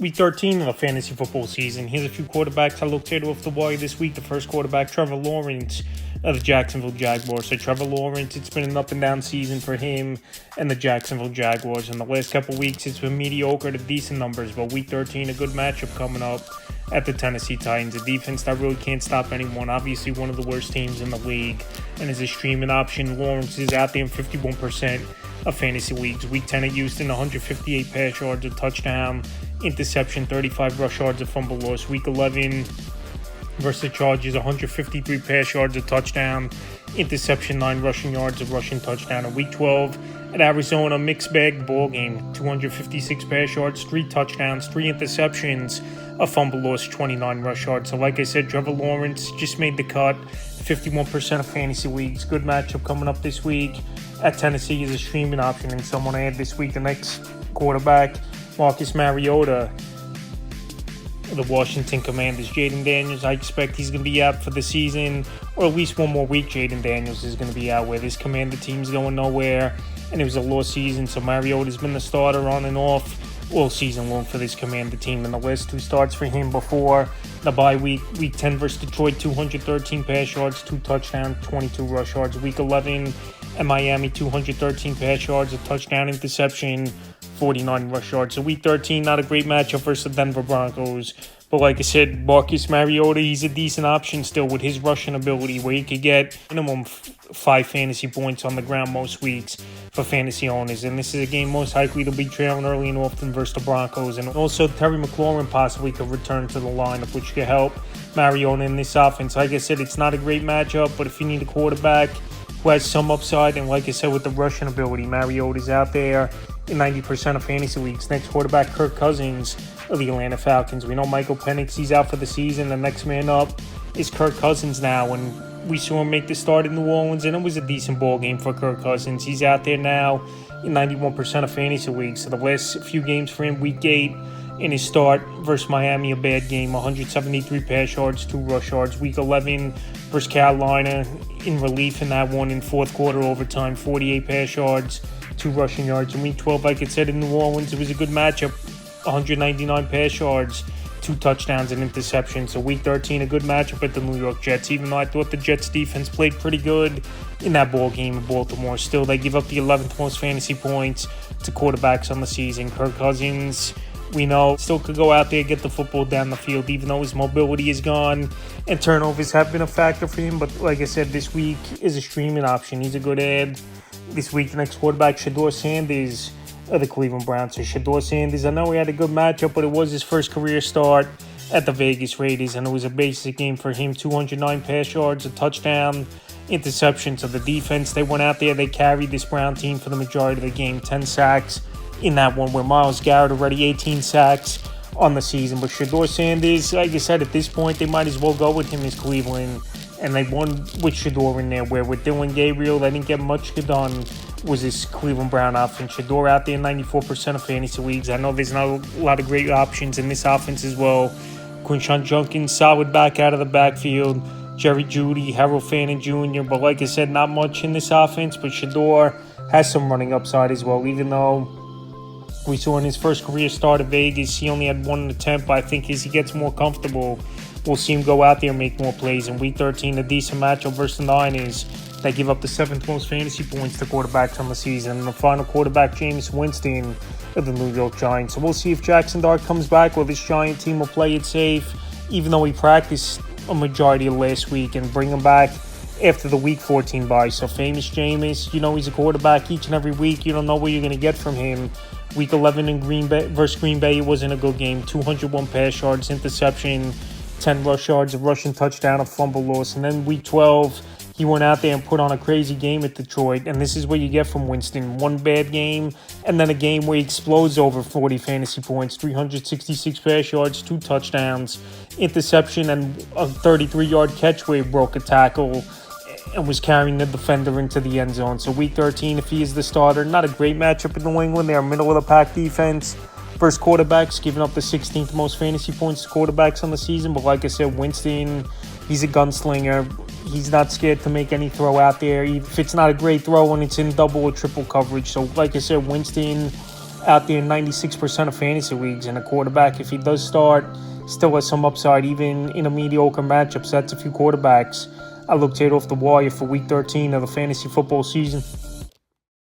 Week 13 of the fantasy football season. Here's a few quarterbacks I looked at off the wire this week. The first quarterback, Trevor Lawrence of the Jacksonville Jaguars. So Trevor Lawrence, it's been an up and down season for him and the Jacksonville Jaguars. In the last couple weeks, it's been mediocre to decent numbers. But week 13, a good matchup coming up at the Tennessee Titans. A defense that really can't stop anyone. Obviously, one of the worst teams in the league. And as a streaming option, Lawrence is out there in 51% of fantasy leagues. Week 10 at Houston, 158 pass yards, a touchdown, interception, 35 rush yards, a fumble loss. Week 11 versus the Chargers, 153 pass yards, a touchdown, interception, 9 rushing yards, a rushing touchdown. And week 12 at Arizona, mixed bag ball game, 256 pass yards, 3 touchdowns, 3 interceptions, a fumble loss, 29 rush yards. So like I said, Trevor Lawrence just made the cut, 51% of fantasy leagues. Good matchup coming up this week at Tennessee is a streaming option. And someone I had this week, the next quarterback, Marcus Mariota, the Washington Commanders. Jaden Daniels, I expect he's going to be out for the season, or at least one more week. Jaden Daniels is going to be out, where this Commander team's going nowhere, and it was a lost season. So Mariota's been the starter on and off all season long for this Commander team. And the last 2 starts for him before the bye week, week 10 versus Detroit, 213 pass yards, 2 touchdowns, 22 rush yards. Week 11 at Miami, 213 pass yards, a touchdown, interception, 49 rush yards. So week 13, not a great matchup versus the Denver Broncos. But like I said, Marcus Mariota, he's a decent option still with his rushing ability, where he could get minimum 5 fantasy points on the ground most weeks for fantasy owners. And this is a game most likely to be trailing early and often versus the Broncos. And also Terry McLaurin possibly could return to the lineup, which could help Mariota in this offense. Like I said, it's not a great matchup, but if you need a quarterback who has some upside, and like I said, with the rushing ability, Mariota's out there in 90% of fantasy leagues. Next quarterback, Kirk Cousins of the Atlanta Falcons. We know Michael Penix, he's out for the season. The next man up is Kirk Cousins now, and we saw him make the start in New Orleans, and it was a decent ball game for Kirk Cousins. He's out there now in 91% of fantasy leagues. So the last few games for him, week 8 in his start versus Miami, a bad game, 173 pass yards, 2 rush yards. Week 11 versus Carolina, in relief in that one in fourth quarter overtime, 48 pass yards, 2 rushing yards. In week 12, like I said, in New Orleans, it was a good matchup, 199 pass yards, 2 touchdowns and interceptions. So week 13, a good matchup at the New York Jets, even though I thought the Jets defense played pretty good in that ball game in Baltimore. Still, they give up the 11th most fantasy points to quarterbacks on the season. Kirk Cousins, we know, still could go out there, get the football down the field, even though his mobility is gone and turnovers have been a factor for him. But like I said, this week is a streaming option. He's a good ad. This week, the next quarterback, Shedeur Sanders of the Cleveland Browns. So Shedeur Sanders, I know he had a good matchup, but it was his first career start at the Vegas Raiders, and it was a basic game for him. 209 pass yards, a touchdown, interception. So the defense, they went out there, they carried this Brown team for the majority of the game. 10 sacks in that one, where Myles Garrett already 18 sacks on the season. But Shedeur Sanders, like I said, at this point, they might as well go with him as Cleveland. And they won with Shedeur in there, where with Dylan Gabriel, they didn't get much done, was this Cleveland Brown offense. Shedeur out there in 94% of fantasy leagues. I know there's not a lot of great options in this offense as well. Quinshon Judkins, solid back out of the backfield. Jerry Jeudy, Harold Fannin Jr. But like I said, not much in this offense. But Shedeur has some running upside as well, even though we saw in his first career start at Vegas, he only had 1 attempt. But I think as he gets more comfortable, we'll see him go out there and make more plays. In week 13, a decent matchup versus the Niners. They give up the 7th most fantasy points to quarterbacks on the season. And the final quarterback, Jameis Winston of the New York Giants. So we'll see if Jackson Dart comes back, or this Giant team will play it safe, even though he practiced a majority of last week, and bring him back after the week 14 bye. So famous Jameis, you know he's a quarterback each and every week. You don't know what you're going to get from him. Week 11 in Green Bay versus Green Bay, it wasn't a good game. 201 pass yards, interception, 10 rush yards, a rushing touchdown, a fumble loss. And then week 12, he went out there and put on a crazy game at Detroit. And this is what you get from Winston. 1 bad game, and then a game where he explodes over 40 fantasy points, 366 pass yards, 2 touchdowns, interception, and a 33-yard catch where he broke a tackle and was carrying the defender into the end zone. So week 13, if he is the starter, not a great matchup in New England. They're middle-of-the-pack defense. First quarterbacks, giving up the 16th most fantasy points to quarterbacks on the season. But like I said, Winston, he's a gunslinger. He's not scared to make any throw out there, if it's not a great throw and it's in double or triple coverage. So like I said, Winston out there in 96% of fantasy leagues. And a quarterback, if he does start, still has some upside, even in a mediocre matchup. So that's a few quarterbacks I looked at off the wire for Week 13 of the fantasy football season.